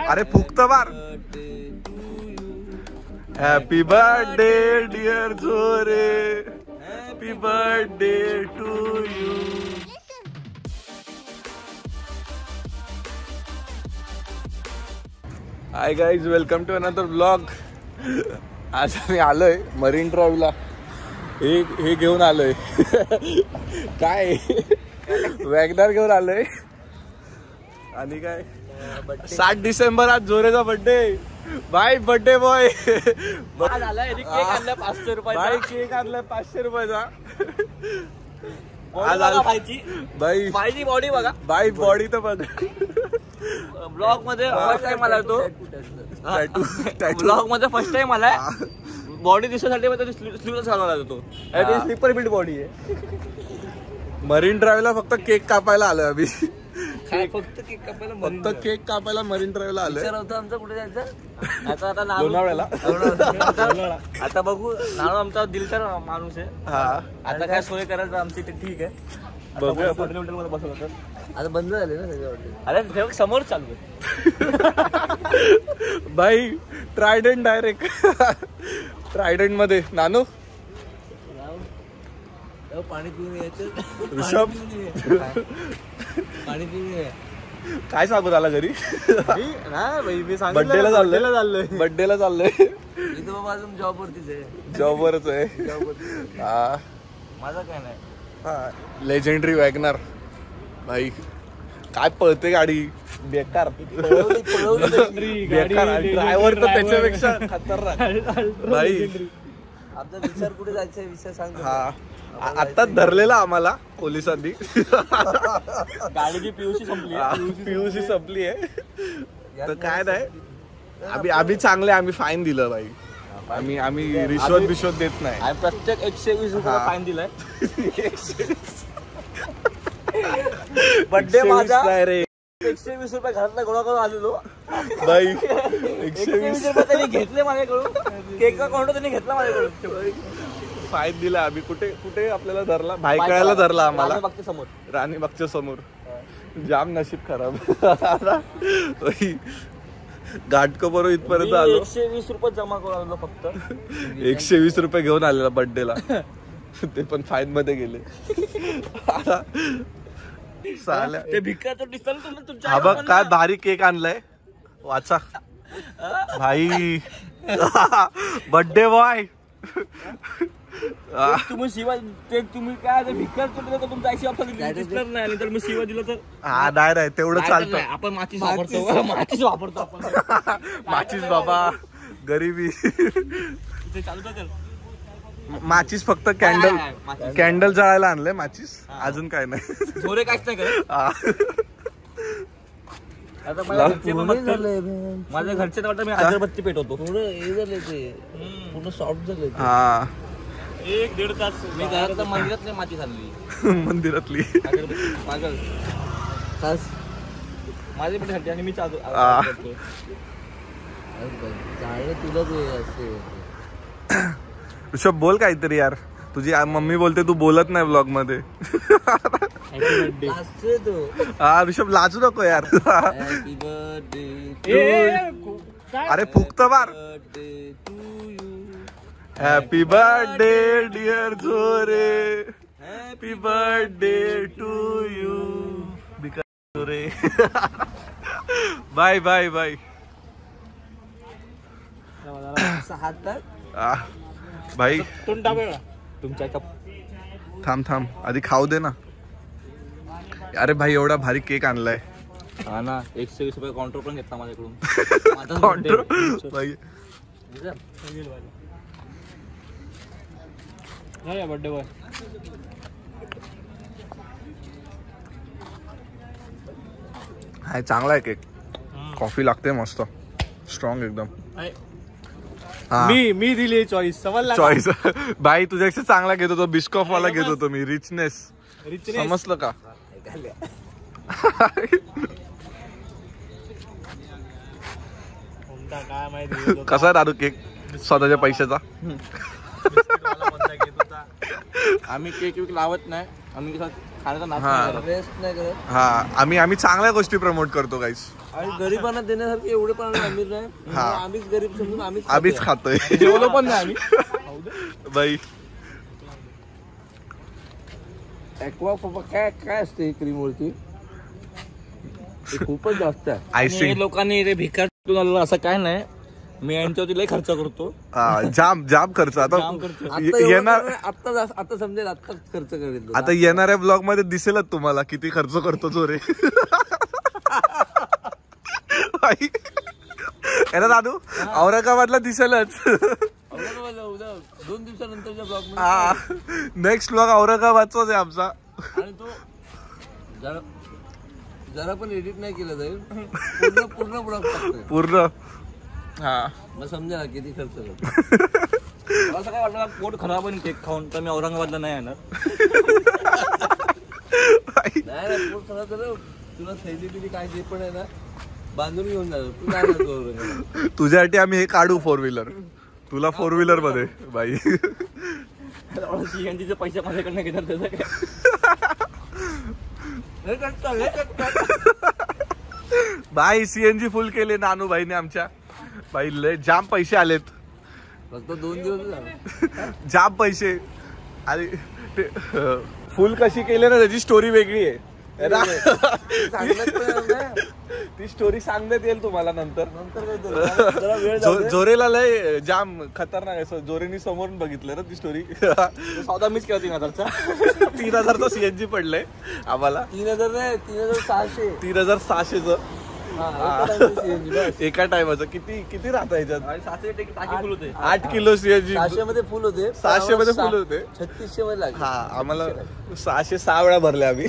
अरे फुकत मार. Happy birthday dear Zore, happy birthday to you. Hi guys, welcome to another blog. आज आम्ही आलोय मरीन ड्राईव्हला. हे घेऊन आलोय काय वॅगनर घेऊन आलोय. आणि काय 7 डिसेंबर आज झोरेचा birthday. Bye birthday boy. Cake आणला 500 रुपये. बाय केक आणलाय 500 रुपयाचा. आज आला भाईची बॉडी बघा. बाय बॉडी तर बघ. ब्लॉग मध्ये फर्स्ट टाइम आला तो. ब्लॉग मध्ये फर्स्ट टाइम आलाय. बॉडी दिसण्यासाठी स्लीवलेस घालून आला तो. स्लीपर बिल्ड बॉडी आहे. मरीन ड्राईव्हला फक्त केक कापायला आलोय आम्ही. फक्त केक कापायला, फक्त केक कापायला मरीन ड्राईव्हला आलोय. आमचं कुठे जायचं आता लोणावळ्याला. आता बघू. नाणू आमचा दिलदार माणूस आहे. आता काय सोय करायचं आमची ते ठीक आहे. बघूया. हॉटेल मध्ये बसवलं तर आता बंद झाले ना सगळे हॉटेल. अरे समोर चालू आहे बाई. ट्रायडंट डायरेक्ट ट्रायडंट मध्ये. नानू पाणी पिऊन यायचं. ऋषभ पाणी पिऊन काय सांगू झाला घरी. मी बर्थडेला चाललोय. बर्थडेला चाललोय. इथं बाबा अजून जॉब वरतीच आहे. जॉबवरच आहे. हा माझा काय नाही. लेजेंडरी वॅगनर भाई. काय पळते गाडी. बेकार ड्रायव्हर तर त्याच्यापेक्षा खतरनाक भाई. आपला विचार कुठे जायचा विषय सांग. हा आत्ताच धरलेला आम्हाला पोलिसांनी. गाडीची पीयूसी संपली आहे. तर काय नाही. आम्ही चांगले. आम्ही फाईन दिलं भाई. आम्ही रिश्वत देत नाही. प्रत्येक 120 रुपये फाईन दिलाय. बर्थडे माझा रे. 120 रुपये घरातला गोळा करून आलेलो बाई. 120 रुपये त्यांनी घेतले माझ्याकडून. केक काउंटर त्यांनी घेतला माझ्याकडून. फाईन दिला. आम्ही कुठे आपल्याला धरला. भाईकळ्याला धरला आम्हाला. राणीबागच्या समोर. जाम नशीब खराब. घाटको बरोबर इथपर्यंत आलो. 120 रुपये जमा करून आलो फक्त. 120 रुपये घेऊन आलेला बर्थडेला. ते पण फाईन मध्ये गेले. ते भिक्का तर दिसलं तुमच्या. हा बघ काय भारी केक आणलाय. वाचा भाई. Birthday boy. तुम्ही शिवा ते तुम्ही काय भिक्का तुमचा शिवा दिसणार नाही. आणि तर मी शिवा दिलं तर हा नाही तेवढं चालतं. आपण माचीस वापरतो आपण. माचीस बाबा गरिबी. चालू कर. माचीस फक्त कॅन्डल जळायला आणलंय. माचीस अजून काय नाही. झोरे काहीच नाही करत. आता माझ्या घरचे वाटतं मी अगरबत्ती पेटवतो. पूर्ण सॉफ्ट झाले. हा 1-1.5 तास मी घरात मंदिरात नाही माती झाली. मंदिरातली माझे पण घरचे आणि मी चालू तुला ऋषभ बोल काहीतरी यार. तुझी मम्मी बोलते तू बोलत नाही ब्लॉग मध्ये. हा ऋषभ लाजू नको यार. अरे फुकत मार. Happy birthday dear Zore, happy birthday to you. Zore bye bye bye. भाई तुमच्या थांब आधी खाऊ दे ना. अरे भाई एवढा भारी केक आणलाय. हा ना. 120 रुपये काउंटर पण घेतला माझ्याकडून. काउंटर भाई. Birthday boy. हाय चांगला आहे केक. कॉफी लागते मस्त स्ट्रॉंग एकदम. मी दिली चॉईस. चॉईस बाई तुझ्यापेक्षा चांगला घेत होतो. बिस्कॉफ वाला घेत होतो मी. रिचनेस समजलं का. कसा दारू केक स्वतःच्या पैशाचा. आम्ही केक विक लावत नाही, आम्ही खाण्याचा हा. नाश्ता रेस्ट नाही करत. हा आम्ही चांगल्या गोष्टी प्रमोट करतो गाईस. आणि गरिबांना देण्यासारखे एवढे पण अमीर नाही. हा. आम्हीच गरीब समजून आम्हीच खातोय. जेवलो पण नाही आम्ही. बाई ऍक्वा पप्पा काय असते क्रीम वरती खूपच जास्त आहे. आयसिंग लोकांनी ते भिकार असं काय नाही, मी यांच्यावरती लय खर्च करतो. जाम खर्च. आता येणार आता समजेल, आता खर्च करेल. आता येणाऱ्या ब्लॉग मध्ये दिसेलच तुम्हाला किती खर्च करतो जोरे. दादू औरंगाबादला दिसेलच. 2 दिवसानंतरच्या ब्लॉग नेक्स्ट ब्लॉग औरंगाबादचाच आहे आमचा. आणि तो जरा पण एडिट नाही केलं जाईल, पूर्ण ब्लॉग टाकतोय पूर्ण. हा मग समजा किती खर्च करतो. असं काय वाटलं पोट खराब आणि केक खाऊन तर मी औरंगाबादला नाही येणार. नाही पोट खराब झालं, तुला थैली बिली काय जे पण आहे ना बांधून घेऊन जातो. तू काय करतो औरंगाबाद? तुझ्यासाठी आम्ही हे काढू 4 व्हीलर, तुला 4 व्हीलर मध्ये. बाई सीएनजीचे पैसे माझ्याकडनं घेणार त्याचं काय? बाई सीएनजी फुल केले नानू भाईने आमच्या. बाई लय जाम पैसे आलेत, फक्त 2 दिवस झाले. जाम पैसे. आणि फुल कशी केले ना त्याची स्टोरी वेगळी आहे. ती स्टोरी सांगण्यात येईल तुम्हाला नंतर. जोरेला लय जाम खतरनाक आहे. जोरेनी समोरून बघितलं ना ती स्टोरी. सौदा मीच केला 3000चा. 3000चा सीएनजी पडलंय आम्हाला. 3000 नाही, 3600. 3600च एका टायमाचं. किती राहतं ह्याच्यात? 8 किलो सीएनजी. 600 मध्ये फुल होते. 600 मध्ये फुल होते. 3600 मध्ये लागले. हा आम्हाला 606 वेळा भरले आम्ही.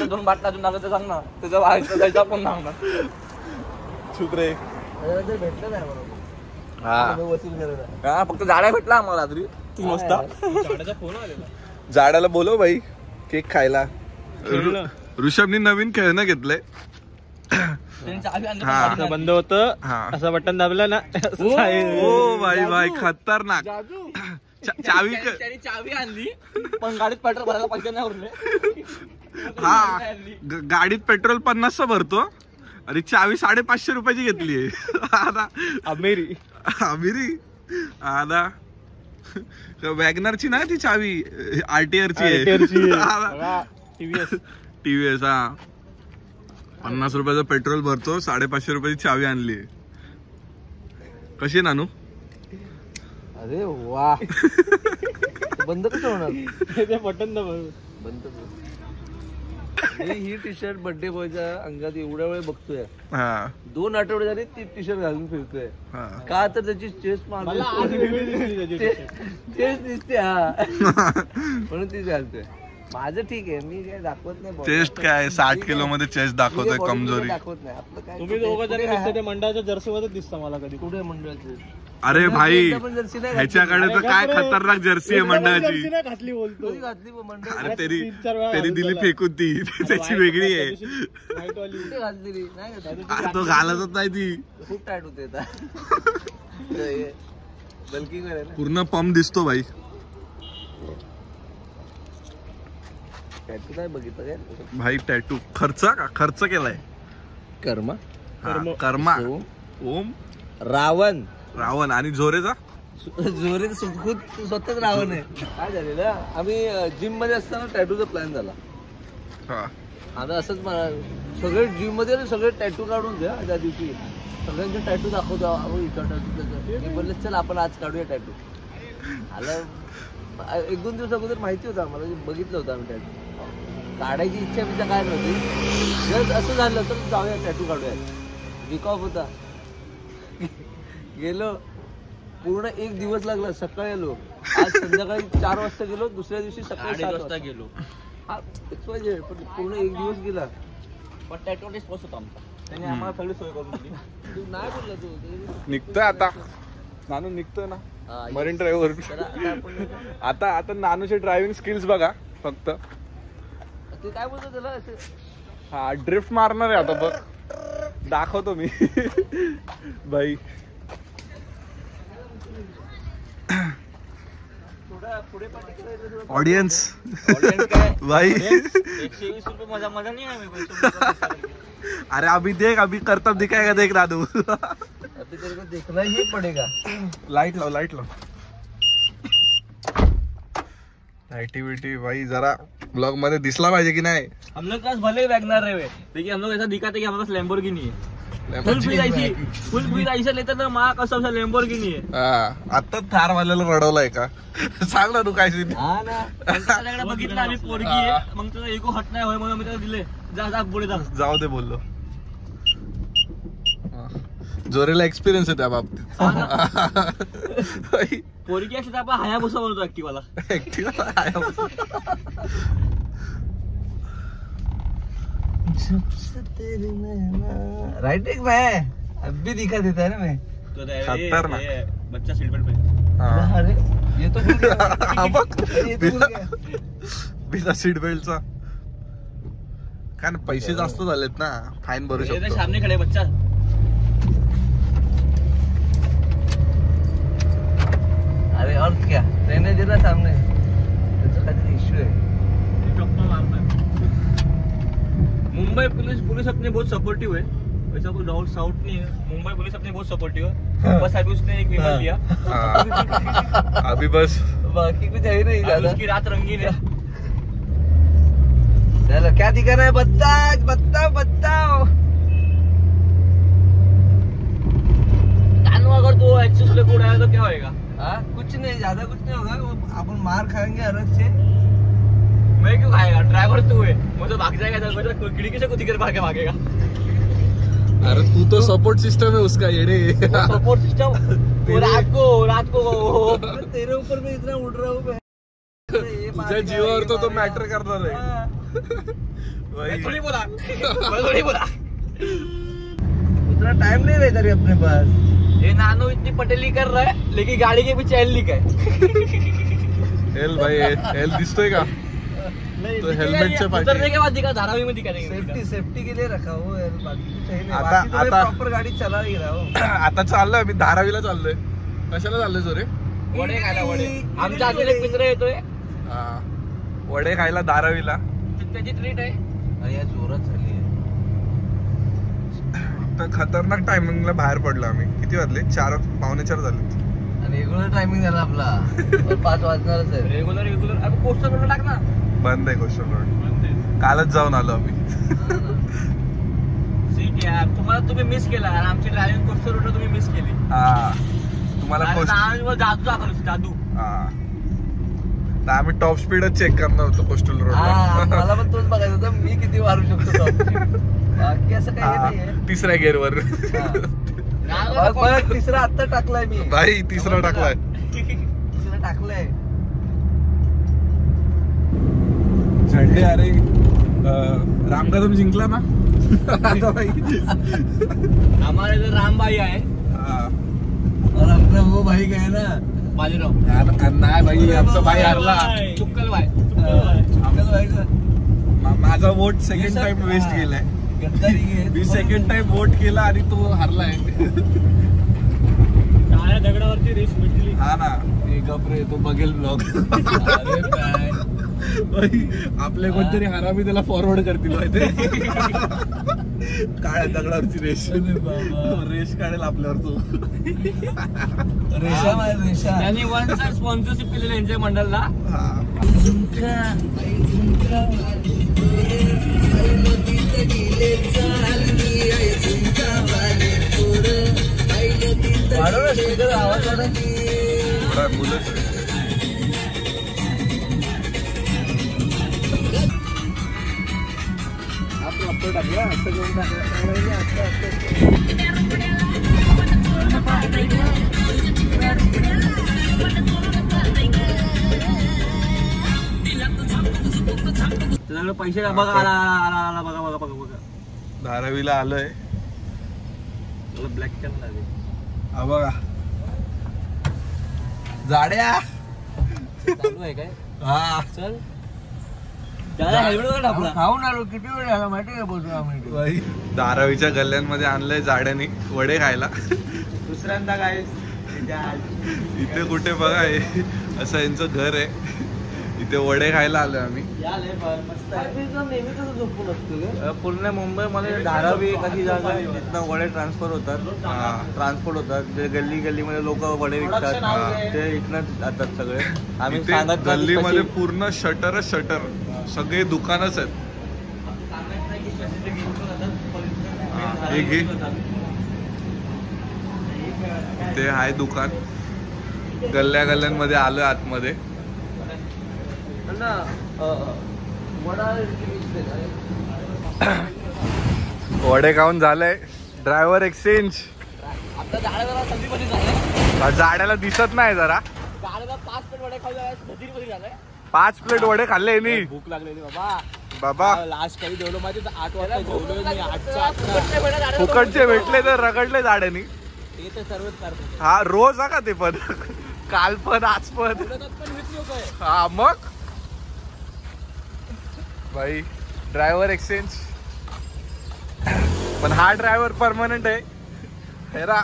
2 बाटला अजून लागत सांग ना, त्याचा पण सांग ना. चुप रे. भेटलं नाही बरोबर. हा फक्त जाड्या भेटला आम्हाला रात्री 3 वाजता. जाड्याला बोलव बाई केक खायला. ऋषभनी नवीन खेळणं घेतलंय. बंद होत असं बटन दाबलं ना. ओ भाई खतरनाक. चावी आणली पण गाडीत पेट्रोल भरायला पैसे नाही उरले. हा गाडीत पेट्रोल 50 भरतो आणि चावी 550 रुपयाची घेतलीये. आता अमेरी आता वॅगनरची ना ती चावी आरटीआरची टीव्हीएस. हा 50 रुपयाचं पेट्रोल भरतो, 550 रुपयाची चावी आणली. कशी नानू? अरे वा. बंद कसं होणार? ते बटन बंद. ही टी शर्ट बर्थडे बॉयच्या अंगात एवढ्या वेळ बघतोय. 2 आठवडे झाले ती टी शर्ट घालून फिरतोय. का तर त्याची चेस्ट चेस्ट दिसते. हा म्हणून तीच घालतोय. माझं ठीक आहे, मी काय दाखवत नाही. चेस्ट काय 60 किलो मध्ये चेस्ट दाखवतोय. कमजोरी दाखवत नाही आपलं काय. तुम्ही दोघं जरी दिसते ते मंडळाच्या जर्सी मध्ये दिसतं मला कधी. कुठे मंडळाचे? अरे भाई ह्याच्याकडे तर काय खतरनाक जर्सी आहे मंडळाची. घातली बोलतो. घातली मंडळ. अरे तरी दिली फेकून ती. त्याची वेगळी आहे. घातली नाही. तो घालतच नाही ती. खूप टाईट होते. बल्किंग पूर्ण पंप दिसतो भाई. टॅटू नाही बघितलं काय भाई? टॅटू खर्च केलाय. कर्मा ओम रावण आणि झोरेचा जोरे स्वतःच रावण आहे. काय झालेलं आम्ही जिम मध्ये असताना टॅटूचा प्लॅन झाला. आता असंच सगळे जिम मध्ये सगळे टॅटू काढून द्या. त्या दिवशी सगळ्यांचे टॅटू दाखवतो. टॅटू बोलले चल आपण आज काढूया टॅटू. आलं 1-2 दिवस अगोदर माहिती होतं आम्हाला, बघितलं होतं आम्ही टॅटू. काढायची इच्छा बिच्छा काय नव्हती. जर असं झालं तर जाऊया टॅटू काढूया. वीक ऑफ होता. गेलो पूर्ण 1 दिवस लागला. सकाळी आलो, आज संध्याकाळी 4 वाजता गेलो. दुसऱ्या दिवशी सकाळी 7 वाजता गेलो. पण पूर्ण 1 दिवस गेला. पण टॅटू पोस्ट होता आमचा. त्याने आम्हाला सगळी सोय करून दिली. तू नाही बोलला तू. निघतोय आता नानू, निघतोय ना मरीन ड्राईव्ह. आता नानूचे ड्रायव्हिंग स्किल्स बघा फक्त. ते काय बोलतो त्याला हा ड्रिफ्ट मारणार आहे आता बघ. दाखवतो मी भाई. ऑडियन्स काय भाई 120 रुपये मजा मजा नहीं है मेरे को अरे अभी देख अभी करतब दिखाएगा देख दादू अभी तेरे को देखना ही पड़ेगा लाइट लाव लाइटिविटी भाई जरा ब्लॉग मध्ये दिसला पाहिजे की नाही हम लोग पास भले वैगनर रहे हुए लेकिन हम लोग ऐसा दिखाते कि हमारे पास लैम्बोर्गिनी है फुल फ्रीज ऐसा लेते ना माँ कसम से लैम्बोर्गिनी है आता थार वाल्याला रडवलाय का सांग ना तू काय सीन हा ना त्याच्याकडे बघितलं आम्ही पोरगी आहे मग तुला इको हट नाही होय म्हणून मी त्याला दिले जा पुढे जा जाऊ दे बोललो जोरेला एक्सपिरियन्स आहे त्या बाबतीत पोरगी असते तर आपण हायाबुसा बोलतो ऍक्टिव्हाला राइट एक मैं अब भी दिखा देता है ना मैं तो खतरनाक. ये बच्चा सीट बेल्ट पे अरे ये तो भूल गया ये तो भूल गया बिना सीट बेल्टचा काय ना पैसे जास्त झालेत ना फाईन भरू ये शकतो सामने खड़े बच्चा अरे और क्या रहने देना सामने त्याचा काहीतरी इश्यू आहे मुंबई पुलिस अपने बहुत सपोर्टिव है वैसा कोई डाउट साउट नहीं है मुंबई पुलिस अपने बहुत सपोर्टिव है बस अभी उसने एक विमान लिया अभी बस बाकी कुछ है ही नहीं अभी ज्यादा उसकी रात रंगीन है चलो क्या दिखा रहा है बताओ कानू अगर तो एक्सेस लेके उड़ाया तो क्या होएगा हाँ कुछ नहीं ज्यादा कुछ नहीं होगा वो अपन मार खाएंगे अलग से मैं क्यों खाएगा ड्राइवर तू है वो तो भाग जाएगा तो खिड़की से कुछ दिक्कत भाग के भागेगा अरे तू तो सपोर्ट सिस्टम है उसका येडे सपोर्ट सिस्टम रात को तेरे ऊपर मैं इतना उड़ रहा हूँ तुझ्या जीवावर तो मॅटर करणार आहे मैं थोड़ी बोला उतना टाइम नहीं रहता रे अपने पास ये नानो इतनी पटेली कर रहा है लेकिन गाड़ी के पीछे एल लिखा है एल भाई एल दिसतोय का तो हेल्मेट से उतरने के बाद दिखा धारावी में दिखा देंगे सेफ्टी के लिए रखा हो यार बाकी कुछ है नहीं आता- बाकी तो मैं आता- प्रॉपर गाड़ी चला ही रहा हूँ आता चाललोय मी धारावीला चाललोय कशाला चाललोय जोरे वडे खायला वडे आमच्या अजून एक मित्र येतोय हा. वडे खायला धारावीला त्याची ट्रीट आहे अरे यार जोरात झाली आहे तर खतरनाक टायमिंगला बाहेर पडलो आम्ही किती वाजले 4:45 झाले आणि रेग्युलर टायमिंग झाला आपला और 5 वाजणारच आहे रेग्युलर अभी पोस्टर वर टाक ना बंद आहे गोष्ट रोड कालच जाऊन आलो आम्ही सीट यार तुम्ही मिस केला आणि आमची ड्रायव्हिंग पोस्टर रोड तुम्ही मिस केली हा तुम्हाला जादू दाखवलं जादू हा तर आम्ही टॉप स्पीडच चेक करणार होतो कोस्टल हा रोड मला पण तोच बघायचं होतं मी किती मारू शकतो top. बाकी असं काही नाहीये तिसऱ्या गेअरवर बघ तिसरा आत्ता टाकलाय मी भाई तिसरा टाकलाय तिसरा टाकलाय झंडे अरे राम कदम जिंकला ना आता भाई हमारे इधर राम भाई आए हा. और अपना वो भाई गए ना बाजीराव नाही भाई आमचा भाई हरला चुक्कल भाई अंकल भाई का माझा वोट सेकंड टाइम वेस्ट गेलाय गद्दारी आहे. मी सेकंड टाइम वोट केला आणि तो हरलाय टाळ्या दगडावरची रेस मिटली हा ना गपरे तो बघेल ब्लॉग अरे काय आपले कोणतरी हरामी त्याला फॉरवर्ड करतील माहिती काळ्या दगडावरची रेस रेस काढेल आपल्यावर तो रेषा मार रेषा त्यांनी वन साइड स्पॉन्सरशिप केलेलं यांच्या मंडळला हा वाढव ना स्पीकर आवाज वाढव थोडा मुलंच टाकला असं घेऊन त्याच्याकडे पैसे बघा आला बघा धारावीला आलोय ब्लॅक चॅनल आहे हा बघा जाड्या चालू आहे काय हा चल त्याला हेल्मेट वर टाकला खाऊन आलो किती वेळ झाला माहिती का बोलतो आम्ही धारावीच्या गल्ल्यांमध्ये आणलंय जाड्याने वडे खायला दुसऱ्यांदा काय इथे कुठे बघा हे असं यांचं घर आहे. इथे वडे खायला आलोय आम्ही. पूर्ण मुंबईमध्ये धारावी एक अशी जागा आहे जिथनं वडे ट्रान्सफर होतात, ट्रान्सपोर्ट होतात. जे गल्ली गल्लीमध्ये लोक वडे विकतात ते इथनं जातात सगळे. आम्ही इथे सांगत गल्लीमध्ये पूर्ण शटरच शटर, सगळे दुकानच आहेत. हे घे, ते आहे दुकान. गल्ल्या गल्ल्यांमध्ये आलोय आतमध्ये. वडे खाऊन झालंय. Driver exchange. जाड्याला दिसत नाही जरा. 5 प्लेट वडे खाल्ले मी. भूक लागलेली बाबा. बाबा लास्ट काही जेवलो माहिती 8 वाजता जेवलोय मी. 8च्या फुकटचे भेटले तर रगडले जाड्यानी. ते तर सर्वच करतो. हा रोज हा का ते पण. काल पण आज पण. हा मग भाई ड्रायव्हर एक्सचेंज. पण हा ड्रायव्हर परमनंट आहे. हेरा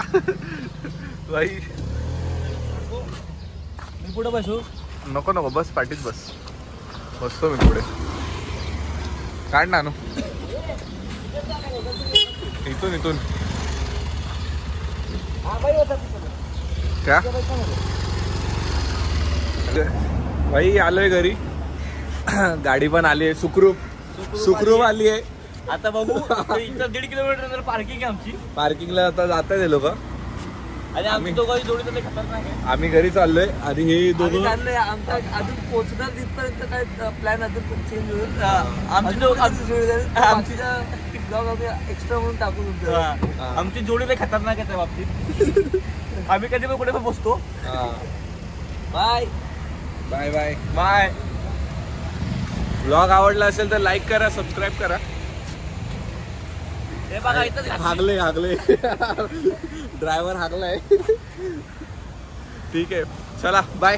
भाई. मी पुढे बसू. नको नको बस पाठीत बस. बसतो मी पुढे. काढ ना इथून इथून. क्या भाई आलोय घरी. गाडी पण आली आहे सुखरूप आली आहे. आता बघू. इथं 1.5 किलोमीटर पार्किंग आहे आमची. पार्किंगला आता जात आहे ते लोक. आणि आम्ही दोघांची जोडी तर खतरनाक आहे. आम्ही घरी चाललोय आणि हे दोघं आमचा अजून पोहोचणार तिथपर्यंत काय प्लॅन अजून चेंज होईल. एक्स्ट्रा म्हणून टाकून आमची जोडी लय खतरनाक आहे त्या बाबतीत. आम्ही कधी पण कुठे पण बसतो. Bye bye bye bye. Blog आवडला असेल तर लाईक करा, सबस्क्राईब करा. हे बघा इथं हागले ड्रायव्हर हागलाय. ठीक आहे चला बाय.